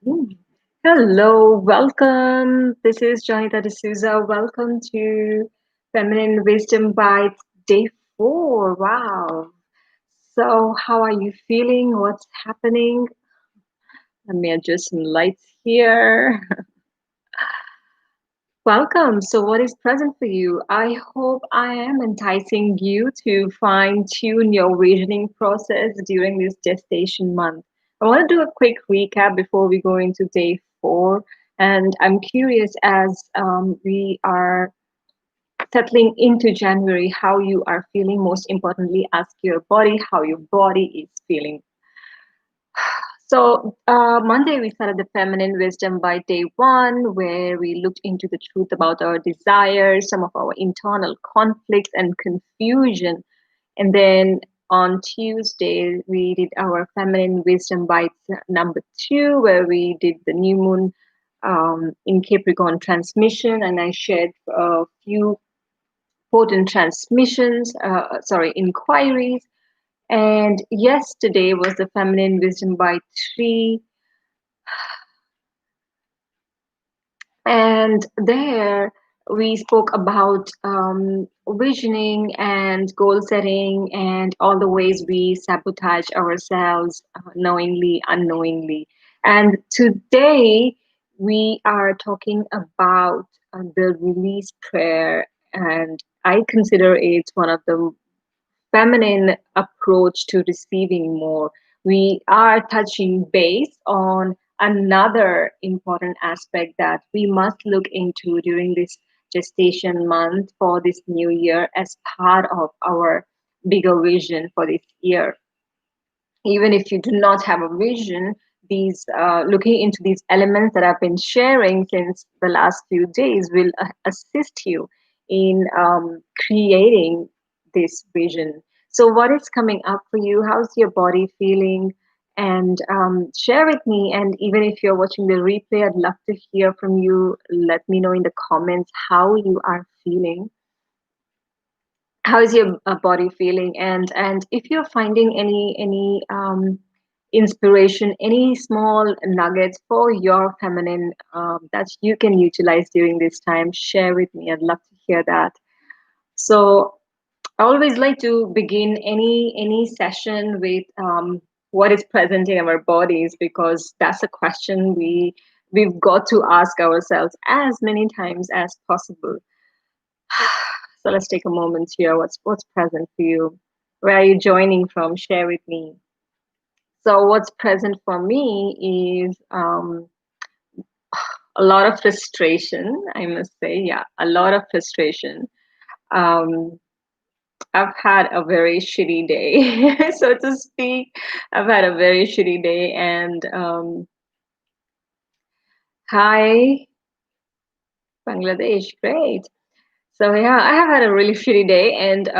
Mm. Hello, welcome. This is Jonita D'souza. Welcome to Feminine Wisdom Bites Day 4. Wow. So, how are you feeling? What's happening? Let me adjust some lights here. Welcome. So, what is present for you? I hope I am enticing you to fine tune your visioning process during this gestation month. I want to do a quick recap before we go into day 4. And I'm curious as we are settling into January, how you are feeling. Most importantly, ask your body how your body is feeling. So, Monday we started the feminine wisdom by day 1, where we looked into the truth about our desires, some of our internal conflicts and confusion. And then on Tuesday, we did our feminine wisdom bites number 2, where we did the new moon in Capricorn transmission. And I shared a few potent inquiries. And yesterday was the feminine wisdom by 3. And there we spoke about visioning and goal setting and all the ways we sabotage ourselves knowingly, unknowingly. And today we are talking about the release prayer. And I consider it one of the feminine approach to receiving more. We are touching base on another important aspect that we must look into during this gestation month for this new year as part of our bigger vision for this year. Even if you do not have a vision, these looking into these elements that I've been sharing since the last few days will assist you in creating this vision. So, what is coming up for you? How's your body feeling? And share with me. And even if you're watching the replay, I'd love to hear from you. Let me know in the comments how you are feeling. How is your body feeling? And if you're finding any inspiration, any small nuggets for your feminine that you can utilize during this time, share with me. I'd love to hear that. So I always like to begin any session with what is present in our bodies, because that's a question we've got to ask ourselves as many times as possible. So let's take a moment here. What's present for you? Where are you joining from? Share with me. So what's present for me is a lot of frustration, I must say. Yeah, a lot of frustration. Um, I've had a very shitty day, so to speak. I've had a very shitty day, and hi, Bangladesh, great. So yeah, I have had a really shitty day, and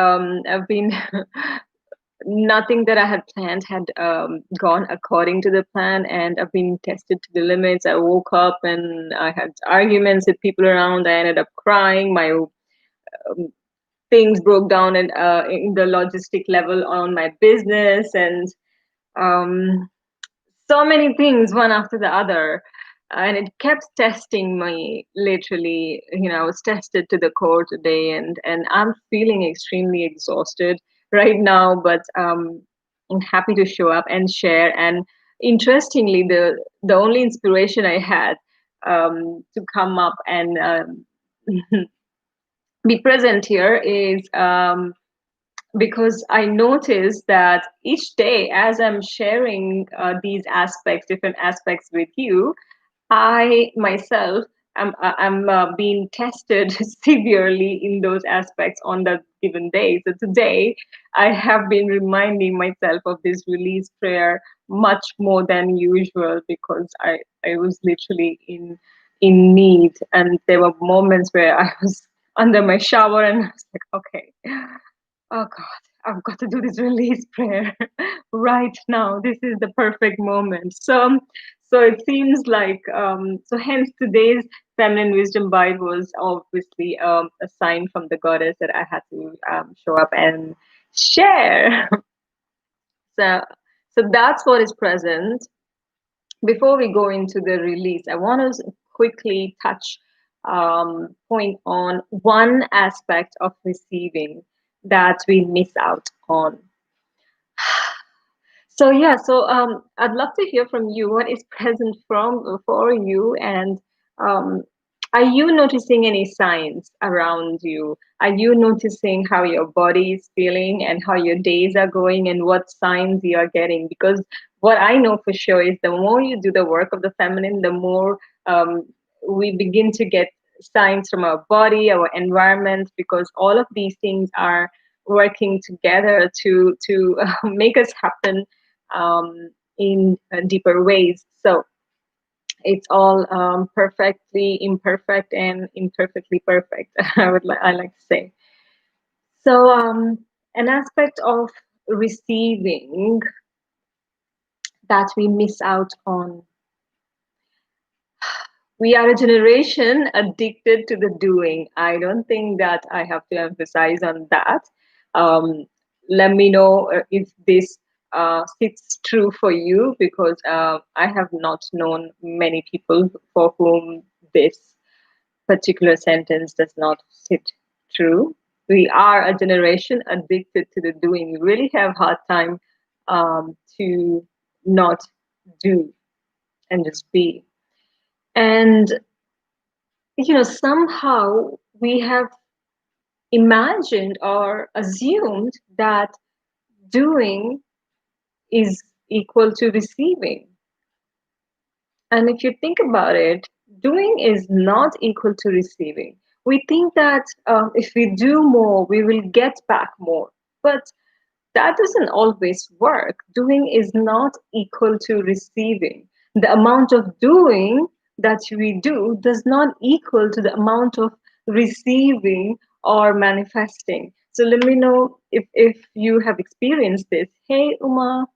I've been nothing that I had planned had gone according to the plan, and I've been tested to the limits. I woke up and I had arguments with people around. I ended up crying. My things broke down in the logistic level on my business, and um, so many things one after the other. And it kept testing me, literally. I was tested to the core today, and I'm feeling extremely exhausted right now, but I'm happy to show up and share. And interestingly, the only inspiration I had to come up and be present here is because I noticed that each day, as I'm sharing these aspects, different aspects with you, I myself am being tested severely in those aspects on that given day. So today, I have been reminding myself of this release prayer much more than usual, because I was literally in need, and there were moments where I was under my shower and I was like, okay, oh God, I've got to do this release prayer right now. This is the perfect moment. So it seems like so. Hence, today's feminine wisdom bite was obviously a sign from the goddess that I had to show up and share. So so that's what is present. Before we go into the release, I want to quickly touch point on one aspect of receiving that we miss out on. So yeah, I'd love to hear from you. What is present from for you, and um, are you noticing any signs around you? Are you noticing how your body is feeling and how your days are going, and what signs you are getting? Because what I know for sure is the more you do the work of the feminine, the more we begin to get signs from our body, our environment, because all of these things are working together to make us happen in deeper ways. So it's all perfectly imperfect and imperfectly perfect. I like to say. So an aspect of receiving that we miss out on. We are a generation addicted to the doing. I don't think that I have to emphasize on that. Um, Let me know if this sits true for you, because I have not known many people for whom this particular sentence does not sit true. We are a generation addicted to the doing. We really have hard time to not do and just be. And somehow we have imagined or assumed that doing is equal to receiving. And if you think about it, doing is not equal to receiving. We think that if we do more, we will get back more. But that doesn't always work. Doing is not equal to receiving. The amount of doing that we do does not equal to the amount of receiving or manifesting. So let me know if you have experienced this. Hey, Uma,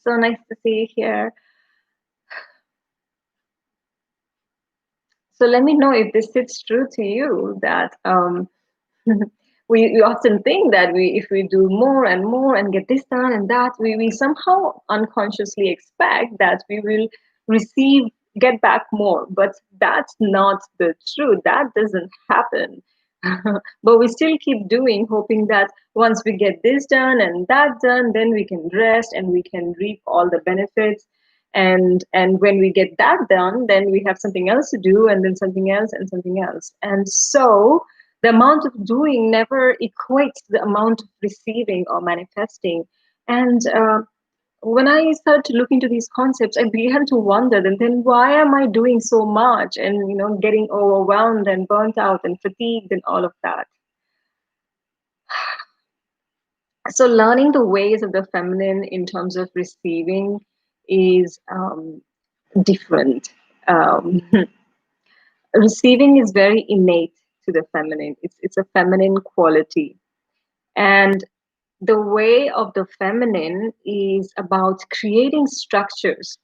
so nice to see you here. So let me know if this sits true to you, that we often think that if we do more and more and get this done and that, we somehow unconsciously expect that we will receive, get back more. But that's not the truth. That doesn't happen. But we still keep doing, hoping that once we get this done and that done, then we can rest and we can reap all the benefits. And when we get that done, then we have something else to do, and then something else and something else. And so the amount of doing never equates the amount of receiving or manifesting. And when I started to look into these concepts, I began to wonder, then why am I doing so much, and getting overwhelmed and burnt out and fatigued and all of that. So learning the ways of the feminine in terms of receiving is different. Um, Receiving is very innate to the feminine. It's a feminine quality. And the way of the feminine is about creating structures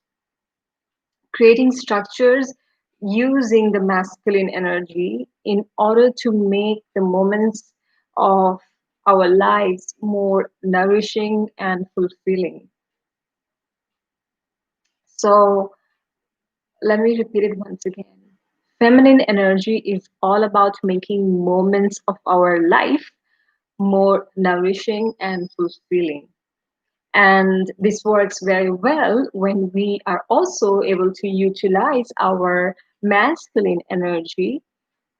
using the masculine energy in order to make the moments of our lives more nourishing and fulfilling. So let me repeat it once again. Feminine energy is all about making moments of our life more nourishing and fulfilling. And this works very well when we are also able to utilize our masculine energy,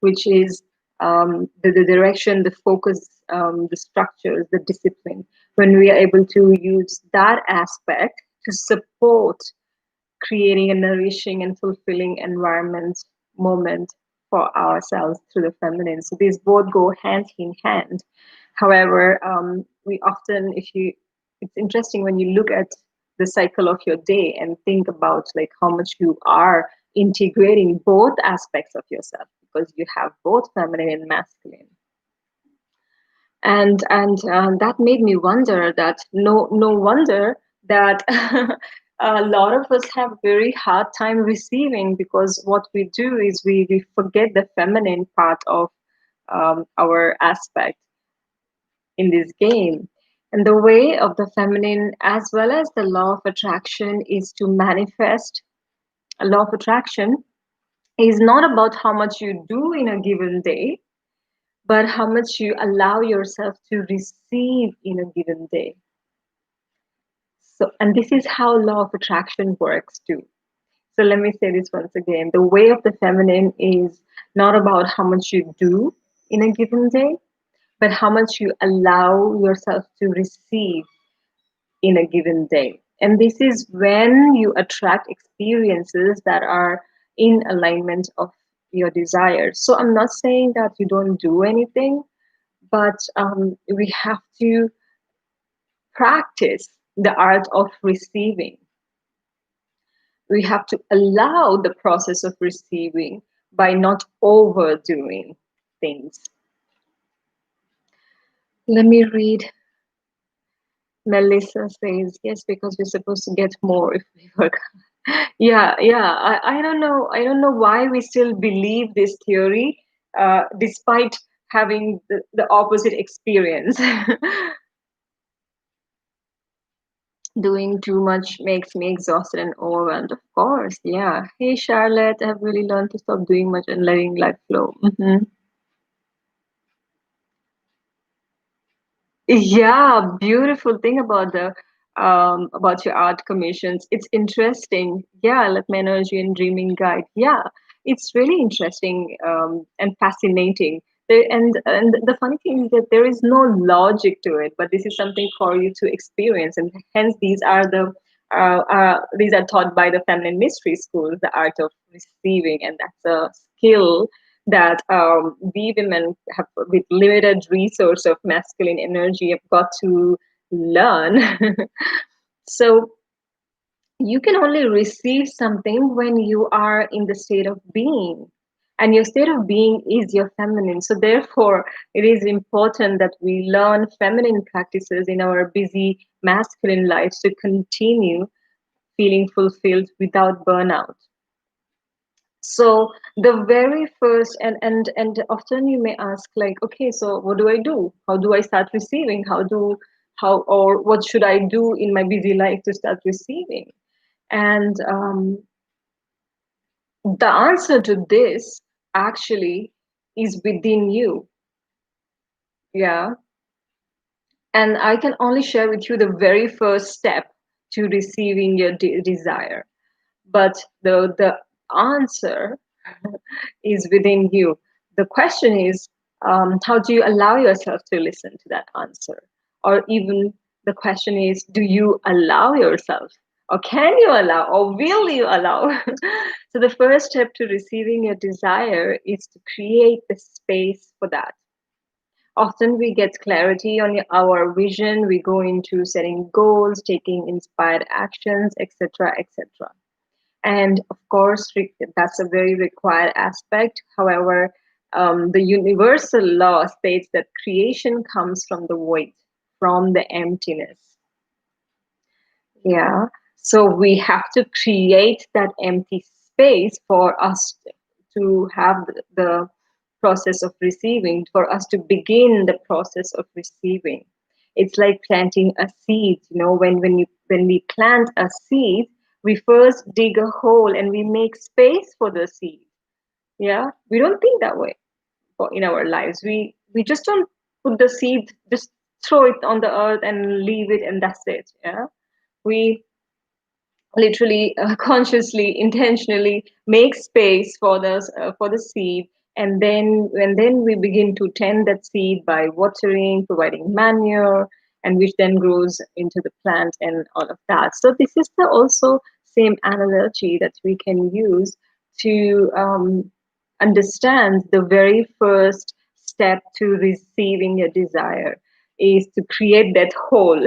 which is the direction, the focus, the structures, the discipline. When we are able to use that aspect to support creating a nourishing and fulfilling environment, moment for ourselves through the feminine. So these both go hand in hand. However, we often, it's interesting when you look at the cycle of your day and think about like how much you are integrating both aspects of yourself, because you have both feminine and masculine. And that made me wonder that no wonder that a lot of us have very hard time receiving, because what we do is we forget the feminine part of our aspect in this game. And the way of the feminine, as well as the law of attraction, is to manifest. A law of attraction is not about how much you do in a given day, but how much you allow yourself to receive in a given day. So, and this is how law of attraction works too. So let me say this once again. The way of the feminine is not about how much you do in a given day, but how much you allow yourself to receive in a given day. And this is when you attract experiences that are in alignment of your desires. So I'm not saying that you don't do anything, but we have to practice the art of receiving. We have to allow the process of receiving by not overdoing things. Let me read. Melissa says, yes, because we're supposed to get more if we work. Yeah. I don't know. I don't know why we still believe this theory, despite having the opposite experience. Doing too much makes me exhausted and overwhelmed. Of course, yeah. Hey, Charlotte, I've really learned to stop doing much and letting life flow. Yeah, beautiful thing about the about your art commissions. It's interesting. Yeah, let my energy and dreaming guide. Yeah, it's really interesting and fascinating. And the funny thing is that there is no logic to it, but this is something for you to experience, and hence these are taught by the feminine mystery schools, the art of receiving, and that's a skill that we women have, with limited resource of masculine energy, have got to learn. So you can only receive something when you are in the state of being, and your state of being is your feminine. So therefore it is important that we learn feminine practices in our busy masculine lives to continue feeling fulfilled without burnout. So the very first, and often you may ask, like, okay, so what do I do? How do I start receiving? How or what should I do in my busy life to start receiving? And the answer to this actually is within you. Yeah. And I can only share with you the very first step to receiving your desire. But the answer is within you. The question is, how do you allow yourself to listen to that answer? Or even the question is, do you allow yourself? Or can you allow? Or will you allow? So the first step to receiving your desire is to create the space for that. Often we get clarity on our vision, we go into setting goals, taking inspired actions, etc., etc. And of course, that's a very required aspect. However, the universal law states that creation comes from the void, from the emptiness. Yeah. So we have to create that empty space for us to have the process of receiving, for us to begin the process of receiving. It's like planting a seed. When we plant a seed, we first dig a hole and we make space for the seed. Yeah, we don't think that way in our lives. We just don't put the seed, just throw it on the earth and leave it, and that's it. Yeah, we literally consciously intentionally make space for the seed, and then we begin to tend that seed by watering, providing manure, and which then grows into the plant and all of that. So this is the also same analogy that we can use to understand the very first step to receiving your desire is to create that hole,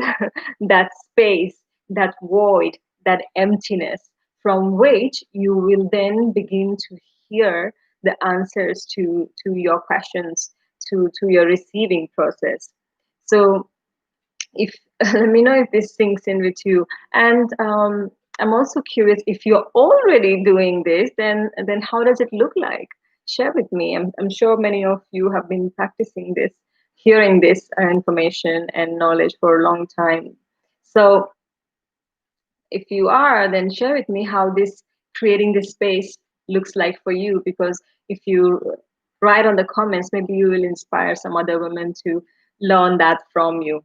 that space, that void, that emptiness, from which you will then begin to hear the answers to your questions, to your receiving process. So if let me know if this sinks in with you. And I'm also curious, if you're already doing this, then how does it look like? Share with me. I'm sure many of you have been practicing this. hearing this information and knowledge for a long time. So if you are, then share with me how this creating this space looks like for you, because if you write on the comments, maybe you will inspire some other women to learn that from you.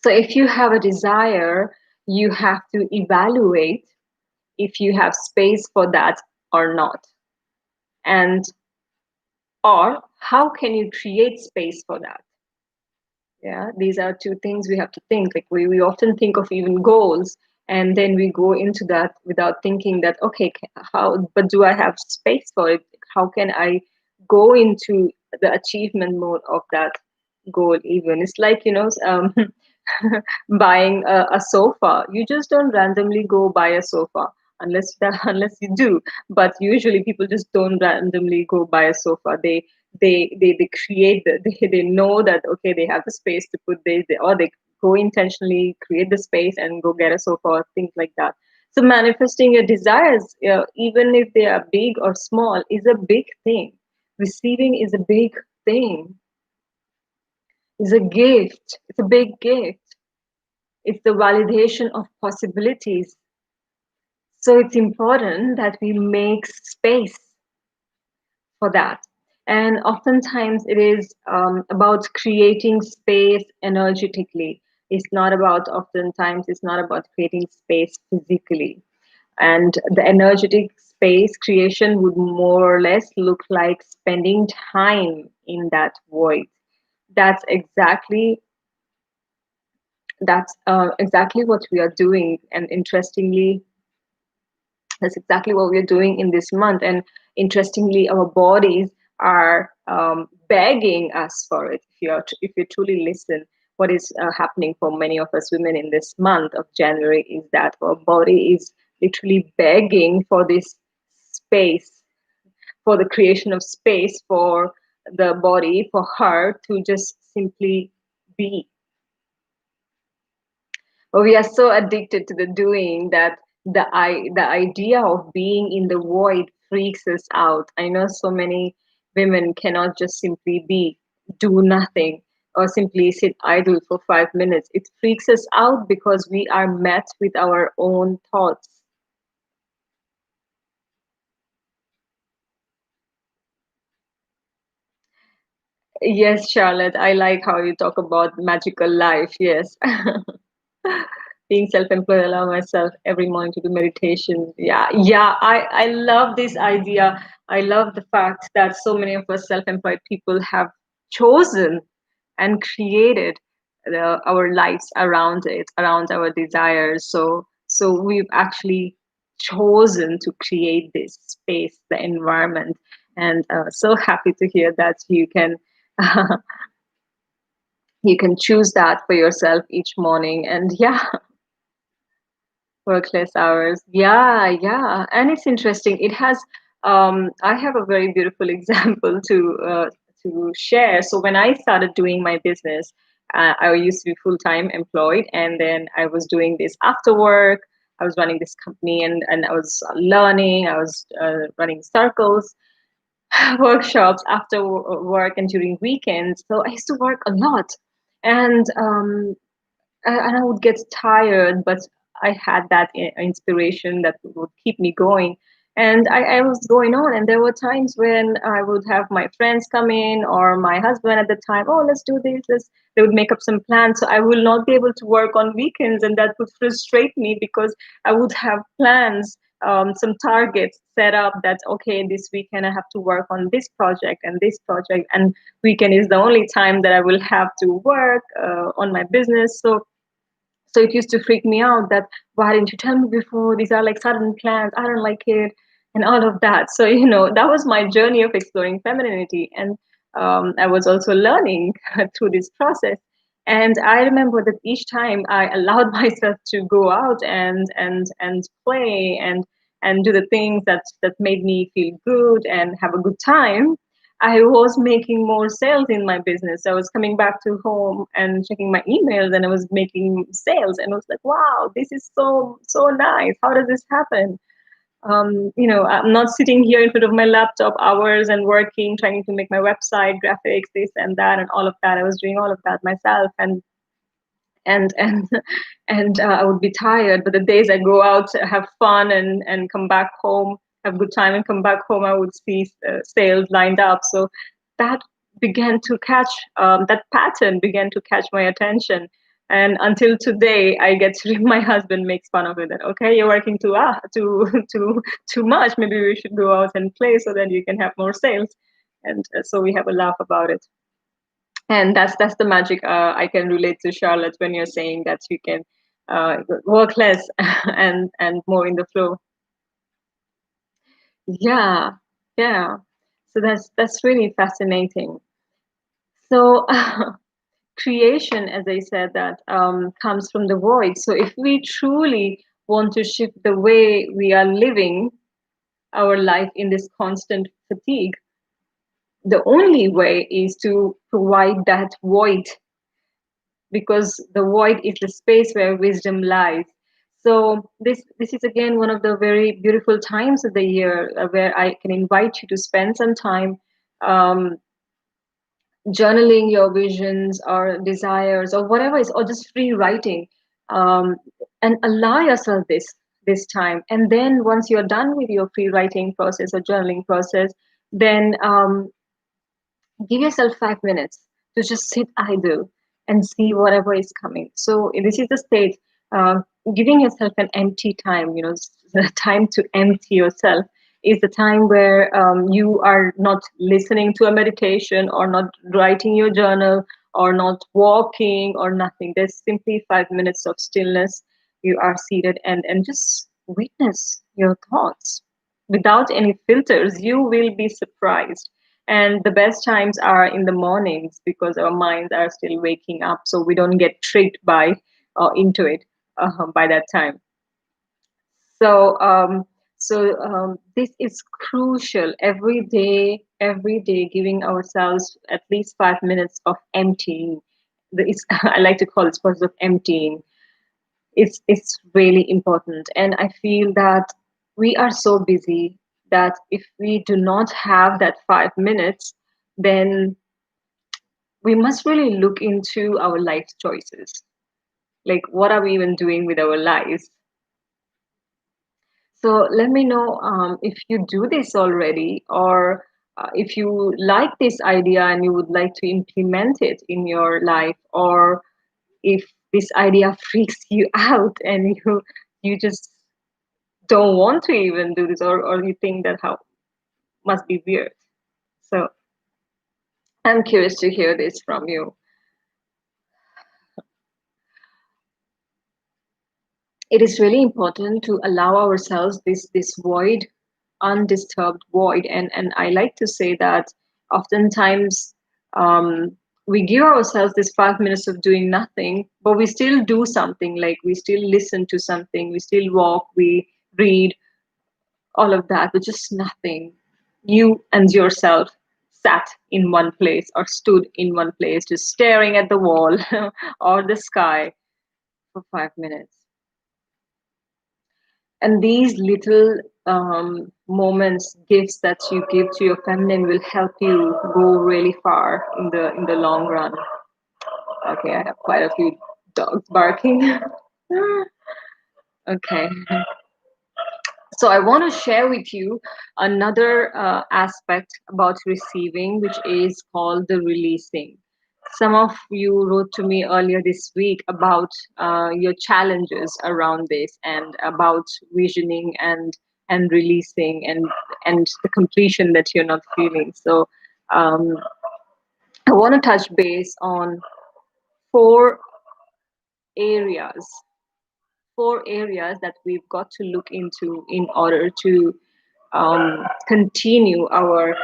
So if you have a desire, you have to evaluate if you have space for that or not, and or how can you create space for that. Yeah, these are two things we have to think. Like we often think of even goals, and then we go into that without thinking that, okay, how, but do I have space for it? How can I go into the achievement mode of that goal? Even it's like, buying a sofa. You just don't randomly go buy a sofa unless you do. But usually people just don't randomly go buy a sofa. They create they know that, okay, they have the space to put or they go intentionally create the space and go get a sofa or things like that. So manifesting your desires, even if they are big or small, is a big thing. Receiving is a big thing. It's a gift. It's a big gift. It's the validation of possibilities. So it's important that we make space for that. And oftentimes it is about creating space energetically. Oftentimes it's not about creating space physically. And the energetic space creation would more or less look like spending time in that void. That's exactly that's exactly what we are doing. And interestingly, that's exactly what we're doing in this month. And interestingly, our bodies are begging us for it. If you truly listen, what is happening for many of us women in this month of January is that our body is literally begging for this space, for the creation of space for the body, for her to just simply be. But we are so addicted to the doing that the idea of being in the void freaks us out. I know so many women cannot just simply do nothing, or simply sit idle for 5 minutes. It freaks us out because we are met with our own thoughts. Yes, Charlotte, I like how you talk about magical life. Yes. Being self-employed, allow myself every morning to do meditation. Yeah, I love this idea. I love the fact that so many of us self-employed people have chosen and created our lives around it, around our desires. So we've actually chosen to create this space, the environment. And so happy to hear that you can you can choose that for yourself each morning. And yeah, work less hours. Yeah. And it's interesting. I have a very beautiful example to share. So when I started doing my business, I used to be full-time employed, and then I was doing this after work. I was running this company, and I was learning. I was running circles, workshops after work and during weekends. So I used to work a lot. And I would get tired, but I had that inspiration that would keep me going. And I was going on, and there were times when I would have my friends come in, or my husband at the time, oh, let's do this. They would make up some plans. So I will not be able to work on weekends, and that would frustrate me because I would have plans, some targets set up that, okay, this weekend I have to work on this project and this project, and weekend is the only time that I will have to work on my business. So it used to freak me out that, why didn't you tell me before? These are like sudden plans. I don't like it, and all of that. So that was my journey of exploring femininity, and I was also learning through this process. And I remember that each time I allowed myself to go out and play and do the things that made me feel good and have a good time, I was making more sales in my business. I was coming back to home and checking my emails, and I was making sales, and I was like, wow, this is so nice. How does this happen? I'm not sitting here in front of my laptop hours and working, trying to make my website, graphics, this and that, and all of that. I was doing all of that myself, and and I would be tired. But the days I go out, have fun, and come back home, have good time, and come back home, I would see sales lined up. So that began to catch that pattern began to catch my attention. And until today, I get to my husband makes fun of it. That okay, you're working too much. Maybe we should go out and play so that you can have more sales. And so we have a laugh about it. And that's the magic. I can relate to Charlotte when you're saying that you can work less and more in the flow. Yeah, yeah. So that's really fascinating. So creation, as I said, that comes from the void. So if we truly want to shift the way we are living our life in this constant fatigue, the only way is to provide that void, because the void is the space where wisdom lies. So this is again one of the very beautiful times of the year, where I can invite you to spend some time um, journaling your visions or desires or whatever is, or just free writing, um, and allow yourself this time. And then once you're done with your free writing process or journaling process, then give yourself 5 minutes to just sit idle and see whatever is coming. So this is the state, uh, giving yourself an empty time, the time to empty yourself is the time where you are not listening to a meditation or not writing your journal or not walking or nothing. There's simply 5 minutes of stillness. You are seated and just witness your thoughts without any filters. You will be surprised. And the best times are in the mornings because our minds are still waking up, so we don't get tricked by into it by that time. So, this is crucial. Every day, giving ourselves at least 5 minutes of emptying. I like to call it process of emptying. It's really important, and I feel that we are so busy that if we do not have that 5 minutes, then we must really look into our life choices. Like, what are we even doing with our lives? So let me know if you do this already, or if you like this idea and you would like to implement it in your life, or if this idea freaks you out and you just don't want to even do this, or you think that how must be weird. So I'm curious to hear this from you. It is really important to allow ourselves this void, undisturbed void. And I like to say that oftentimes um, we give ourselves this 5 minutes of doing nothing, but we still do something. Like, we still listen to something, we still walk, we read, all of that, but just nothing. You and yourself sat in one place or stood in one place, just staring at the wall or the sky for 5 minutes. And these little moments, gifts that you give to your feminine, will help you go really far in the long run. Okay, I have quite a few dogs barking. Okay. So I want to share with you another aspect about receiving, which is called the releasing. Some of you wrote to me earlier this week about your challenges around this, and about visioning and releasing, and the completion that you're not feeling. So um, I want to touch base on four areas four areas that we've got to look into in order to continue our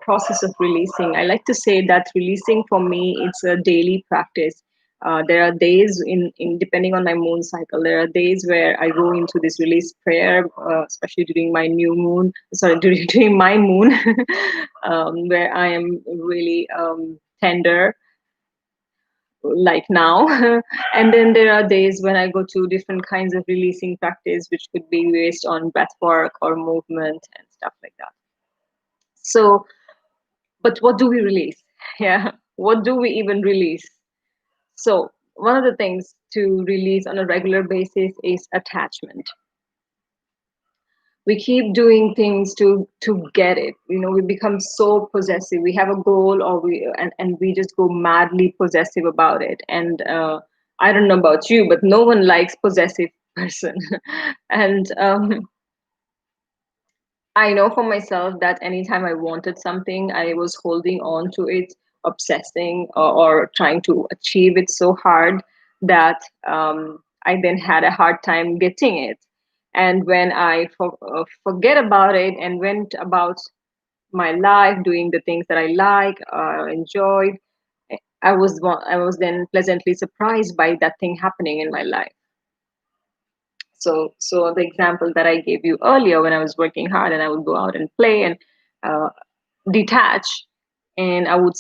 process of releasing. I like to say that releasing for me, it's a daily practice. There are days in depending on my moon cycle. There are days where I go into this release prayer, especially during my new moon. Sorry, during my moon, where I am really tender like now. And then there are days when I go to different kinds of releasing practice, which could be based on breath work or movement and stuff like that. So, but what do we release? Yeah, what do we even release? So, one of the things to release on a regular basis is attachment. We keep doing things to get it. We become so possessive. We have a goal, or and we just go madly possessive about it. And I don't know about you, but no one likes possessive person. And I know for myself that anytime I wanted something, I was holding on to it, obsessing, or trying to achieve it so hard that I then had a hard time getting it. And when I forget about it and went about my life doing the things that I like, enjoyed, I was then pleasantly surprised by that thing happening in my life. So the example that I gave you earlier, when I was working hard and I would go out and play and uh, detach, and I would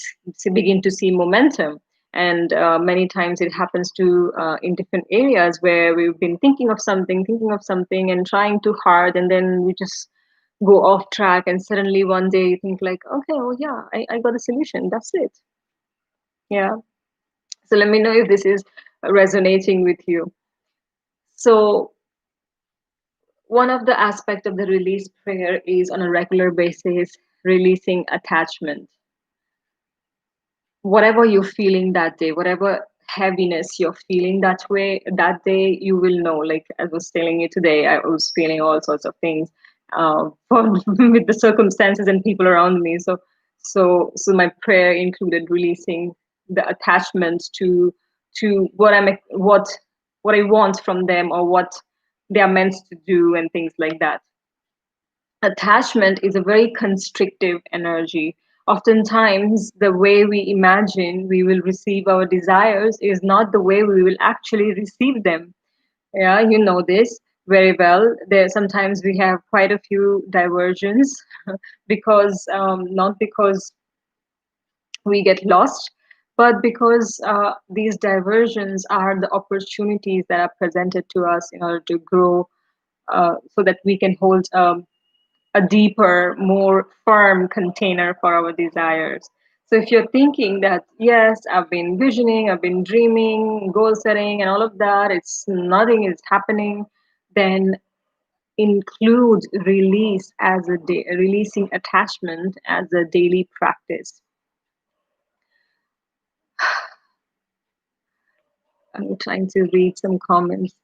begin to see momentum. And many times it happens to in different areas where we've been thinking of something, and trying too hard, and then we just go off track, and suddenly one day you think like, okay, oh yeah, I got a solution. That's it. Yeah. So let me know if this is resonating with you. So one of the aspects of the release prayer is on a regular basis releasing attachment. Whatever you're feeling that day, whatever heaviness you're feeling that day, you will know. Like I was telling you today, I was feeling all sorts of things with the circumstances and people around me. So my prayer included releasing the attachment to what I want from them, or what they are meant to do, and things like that. Attachment is a very constrictive energy. Oftentimes, the way we imagine we will receive our desires is not the way we will actually receive them. Yeah, you know this very well. There sometimes we have quite a few diversions because not because we get lost, but because these diversions are the opportunities that are presented to us in order to grow, so that we can hold a deeper, more firm container for our desires. So if you're thinking that, yes, I've been visioning, I've been dreaming, goal setting, and all of that, it's nothing is happening, then include releasing attachment as a daily practice. I'm trying to read some comments.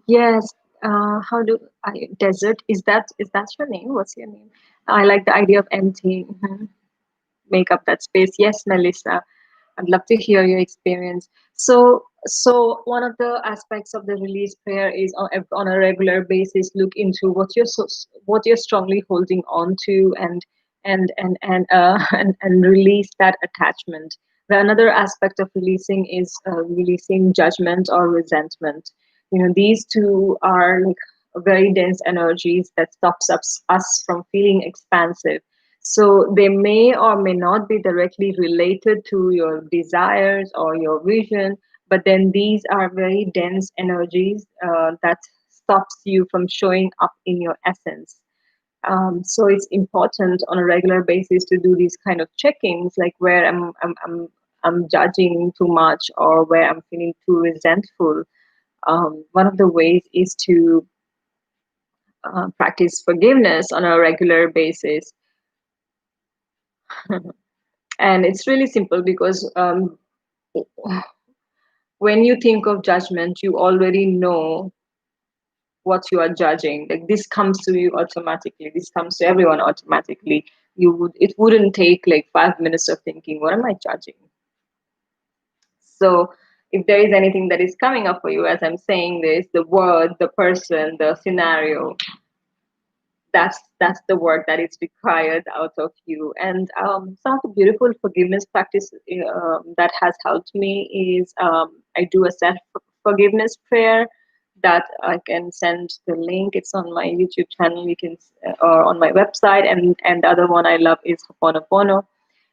Yes. How do I desert? Is that your name? What's your name? I like the idea of emptying. Make up that space. Yes, Melissa, I'd love to hear your experience. So one of the aspects of the release prayer is on a regular basis look into what you're strongly holding on to, and release that attachment. The another aspect of releasing is releasing judgment or resentment. These two are like very dense energies that stops us from feeling expansive. So they may or may not be directly related to your desires or your vision, but then these are very dense energies that stops you from showing up in your essence. So it's important on a regular basis to do these kind of check-ins, like where I'm judging too much, or where I'm feeling too resentful. One of the ways is to practice forgiveness on a regular basis. And it's really simple because when you think of judgment, you already know what you are judging. Like this comes to you automatically. This comes to everyone automatically. It wouldn't take like 5 minutes of thinking, what am I judging? So if there is anything that is coming up for you as I'm saying this, the word, the person, the scenario, that's the work that is required out of you. And some of the beautiful forgiveness practice that has helped me is I do a self forgiveness prayer that I can send the link. It's on my YouTube channel. You can or on my website. And the other one I love is Ho'oponopono.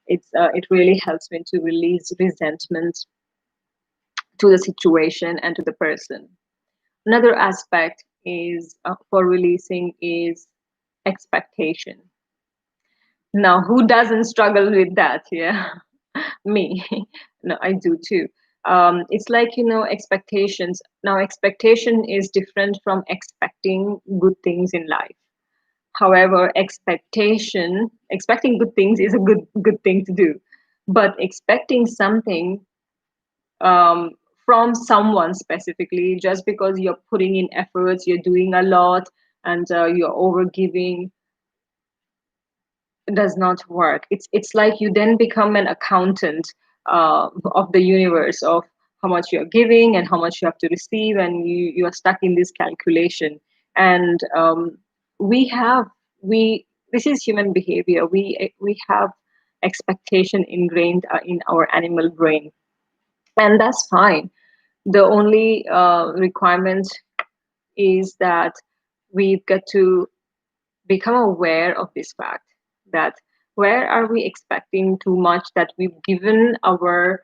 It really helps me to release resentment to the situation and to the person. Another aspect is for releasing is expectation. Now, who doesn't struggle with that? Yeah, me. No, I do too. It's like, expectations. Now, expectation is different from expecting good things in life. However, expecting good things is a good thing to do. But expecting something um, from someone specifically, just because you're putting in efforts, you're doing a lot, and you're overgiving, does not work. It's like you then become an accountant of the universe, of how much you're giving and how much you have to receive, and you are stuck in this calculation. And we have we this is human behavior. We have expectation ingrained in our animal brain, and that's fine. The only requirement is that we've got to become aware of this fact, that where are we expecting too much, that we've given our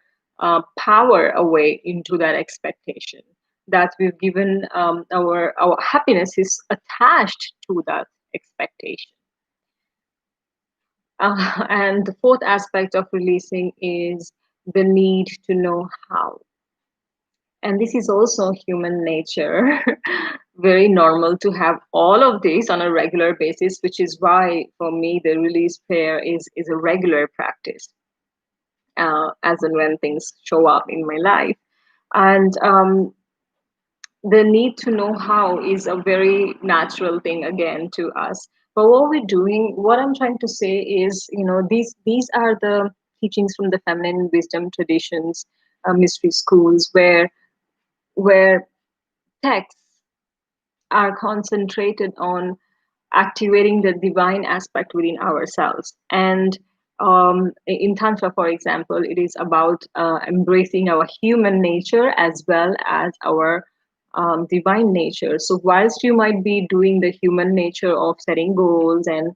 power away into that expectation, that we've given our happiness is attached to that expectation. And the fourth aspect of releasing is the need to know how. And this is also human nature. Very normal to have all of this on a regular basis, which is why for me the release prayer is a regular practice, as and when things show up in my life. And the need to know how is a very natural thing again to us. But what I'm trying to say is, these are the teachings from the feminine wisdom traditions, mystery schools, where texts are concentrated on activating the divine aspect within ourselves. And in Tantra, for example, it is about embracing our human nature as well as our divine nature. So, whilst you might be doing the human nature of setting goals and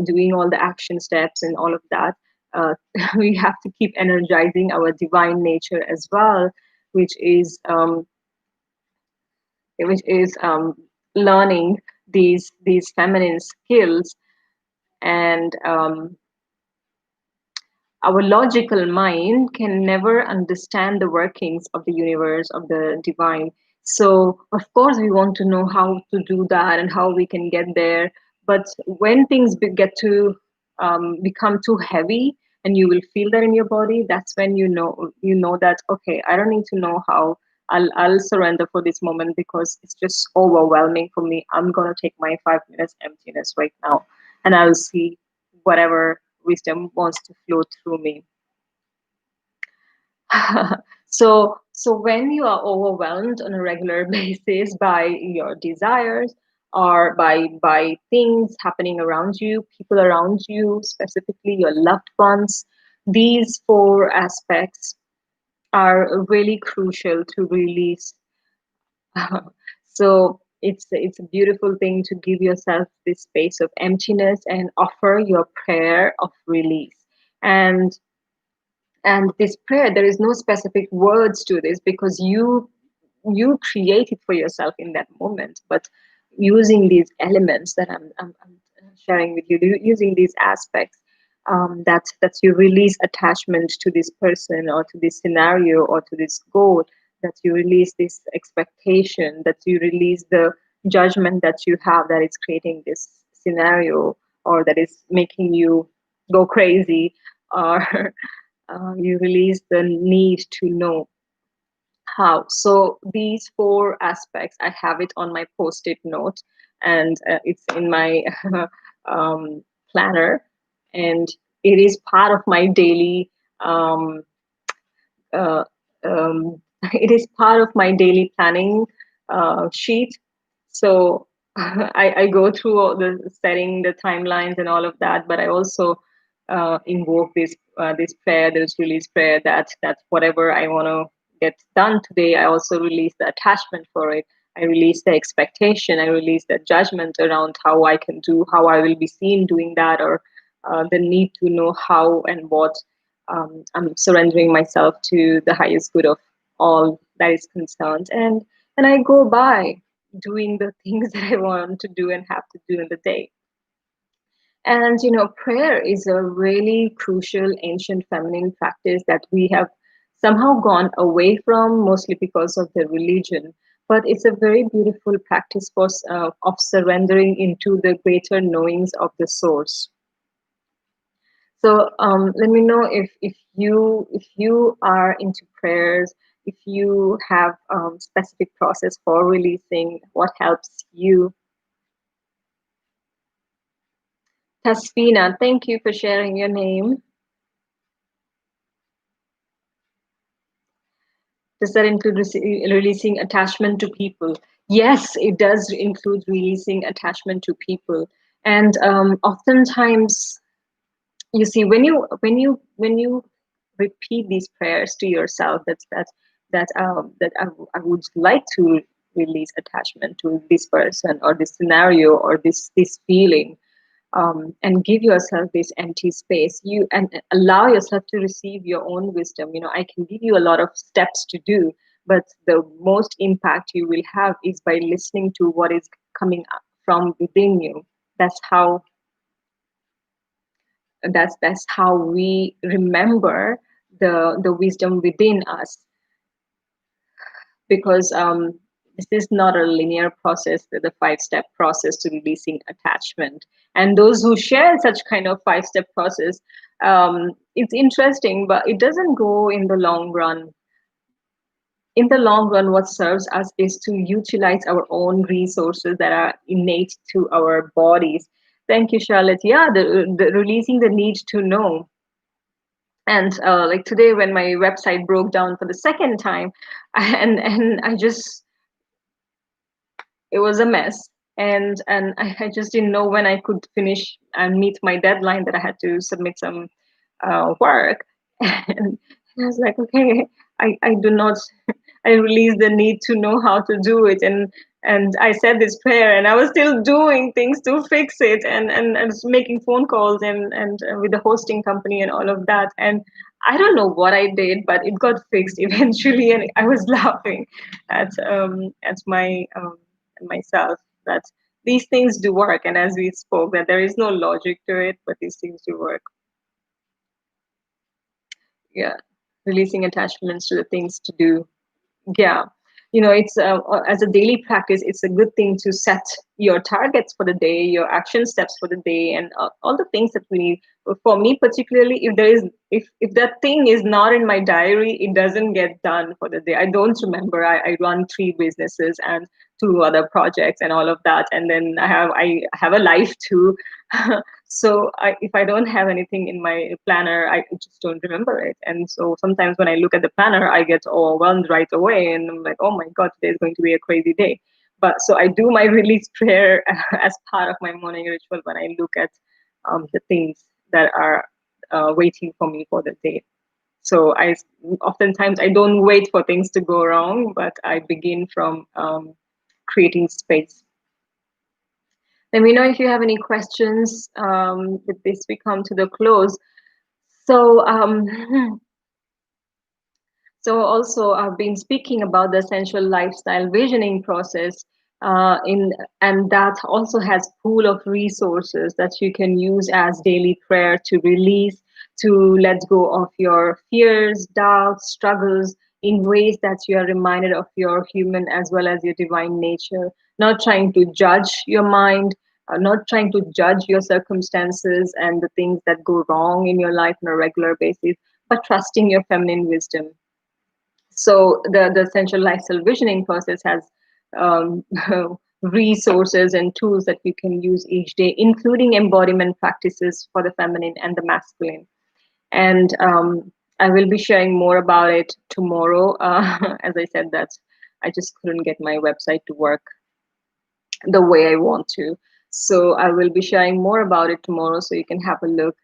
doing all the action steps and all of that, uh, we have to keep energizing our divine nature as well, which is learning these feminine skills. And our logical mind can never understand the workings of the universe, of the divine. So of course we want to know how to do that and how we can get there. But when things get to become too heavy, and you will feel that in your body, that's when you know that, okay, I don't need to know how. I'll surrender for this moment because it's just overwhelming for me. I'm gonna take my 5 minutes emptiness right now, and I'll see whatever wisdom wants to flow through me. So when you are overwhelmed on a regular basis by your desires, or by things happening around you, people around you, specifically your loved ones, these four aspects are really crucial to release. So it's a beautiful thing to give yourself this space of emptiness and offer your prayer of release. And this prayer, there is no specific words to this, because you create it for yourself in that moment. But using these elements that I'm sharing with you, using these aspects, that you release attachment to this person or to this scenario or to this goal, that you release this expectation, that you release the judgment that you have, that is creating this scenario, or that is making you go crazy, or you release the need to know how. So these four aspects, I have it on my post-it note, and it's in my planner, and it is part of my daily uh, um, it is part of my daily planning sheet. So I go through all the setting the timelines and all of that, but I also invoke this prayer, this release prayer, that whatever I want to get done today, I also release the attachment for it. I release the expectation. I release the judgment around how I can do, how I will be seen doing that, or the need to know how and what. I'm surrendering myself to the highest good of all that is concerned, and I go by doing the things that I want to do and have to do in the day. And prayer is a really crucial ancient feminine practice that we have somehow gone away from, mostly because of the religion. But it's a very beautiful practice of surrendering into the greater knowings of the source. So let me know if you are into prayers, if you have specific process for releasing, what helps you. Tasfina, thank you for sharing your name. Does that include releasing attachment to people? Yes, it does include releasing attachment to people. And oftentimes, you see, when you repeat these prayers to yourself, that I would like to release attachment to this person or this scenario or this feeling, and give yourself this empty space, you and allow yourself to receive your own wisdom. I can give you a lot of steps to do, but the most impact you will have is by listening to what is coming up from within you. That's how that's that's how we remember the wisdom within us, because this is not a linear process, the 5-step process to releasing attachment. And those who share such kind of 5-step process, it's interesting, but it doesn't go in the long run. In the long run, what serves us is to utilize our own resources that are innate to our bodies. Thank you, Charlotte. Yeah, the releasing the need to know. And like today, when my website broke down for the second time, and I just, it was a mess, and I just didn't know when I could finish and meet my deadline, that I had to submit some work. And I was like, okay, I do not, I released the need to know how to do it, and I said this prayer, and I was still doing things to fix it, and making phone calls, and with the hosting company and all of that. And I don't know what I did, but it got fixed eventually, and I was laughing at myself, that these things do work. And as we spoke, that there is no logic to it, but these things do work. Yeah, releasing attachments to the things to do. Yeah, it's as a daily practice, it's a good thing to set your targets for the day, your action steps for the day, and all the things that we need. For me particularly, if that thing is not in my diary, it doesn't get done for the day. I don't remember. I run 3 businesses and 2 other projects and all of that, and then I have a life too. So if I don't have anything in my planner, I just don't remember it. And so sometimes when I look at the planner, I get overwhelmed right away, and I'm like, oh my God, today is going to be a crazy day. But so I do my release prayer as part of my morning ritual when I look at the things that are waiting for me for the day. So oftentimes I don't wait for things to go wrong, but I begin from creating space. Let me know if you have any questions. With this, we come to the close. So, so also I've been speaking about the sensual lifestyle visioning process, and that also has pool of resources that you can use as daily prayer to release, to let go of your fears, doubts, struggles, in ways that you are reminded of your human as well as your divine nature. Not trying to judge your mind, not trying to judge your circumstances and the things that go wrong in your life on a regular basis, but trusting your feminine wisdom. So the essential lifestyle visioning process has um, resources and tools that you can use each day, including embodiment practices for the feminine and the masculine. And I will be sharing more about it tomorrow. As I said, that I just couldn't get my website to work the way I want to. So I will be sharing more about it tomorrow, so you can have a look.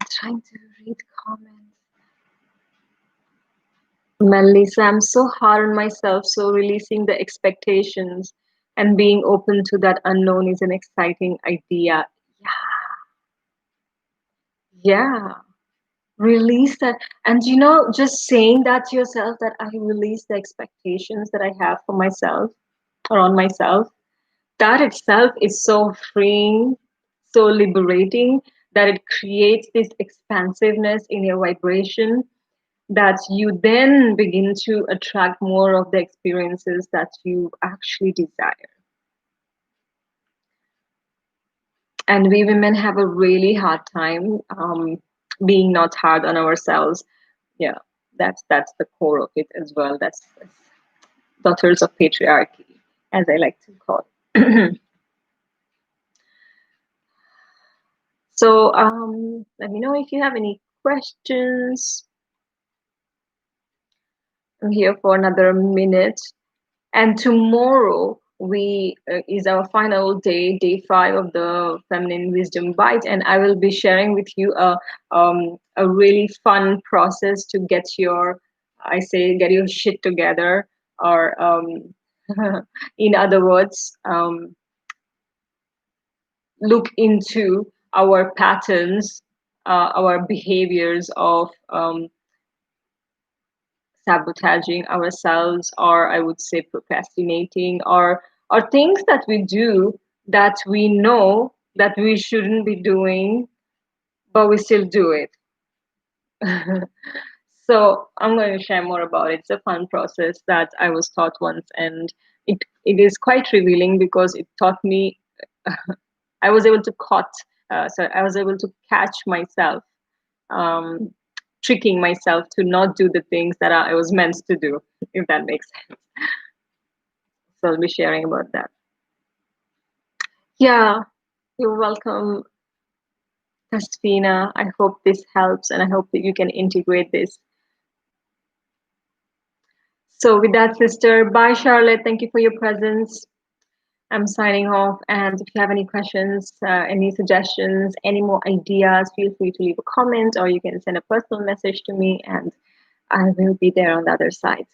I'm trying to read comments. Melissa, I'm so hard on myself, so releasing the expectations. and being open to that unknown is an exciting idea. Yeah, release that. And just saying that to yourself, that I release the expectations that I have for myself or on myself, that itself is so freeing, so liberating, that it creates this expansiveness in your vibration, that you then begin to attract more of the experiences that you actually desire. And we women have a really hard time being not hard on ourselves. Yeah, that's the core of it as well. That's daughters of patriarchy, as I like to call it. So let me know if you have any questions. I'm here for another minute. And tomorrow we is our final day, day 5 of the Feminine Wisdom Bite, and I will be sharing with you a really fun process to get your, I say, get your shit together, or in other words, look into our patterns, our behaviors of sabotaging ourselves, or I would say procrastinating, or things that we do that we know that we shouldn't be doing, but we still do it. So I'm going to share more about it. It's a fun process that I was taught once, and it is quite revealing, because it taught me. I was able to I was able to catch myself um, tricking myself to not do the things that I was meant to do, if that makes sense. So I'll be sharing about that. Yeah, you're welcome, Tasfina. I hope this helps, and I hope that you can integrate this. So with that, sister, bye, Charlotte. Thank you for your presence. I'm signing off, and if you have any questions, any suggestions, any more ideas, feel free to leave a comment, or you can send a personal message to me, and I will be there on the other side.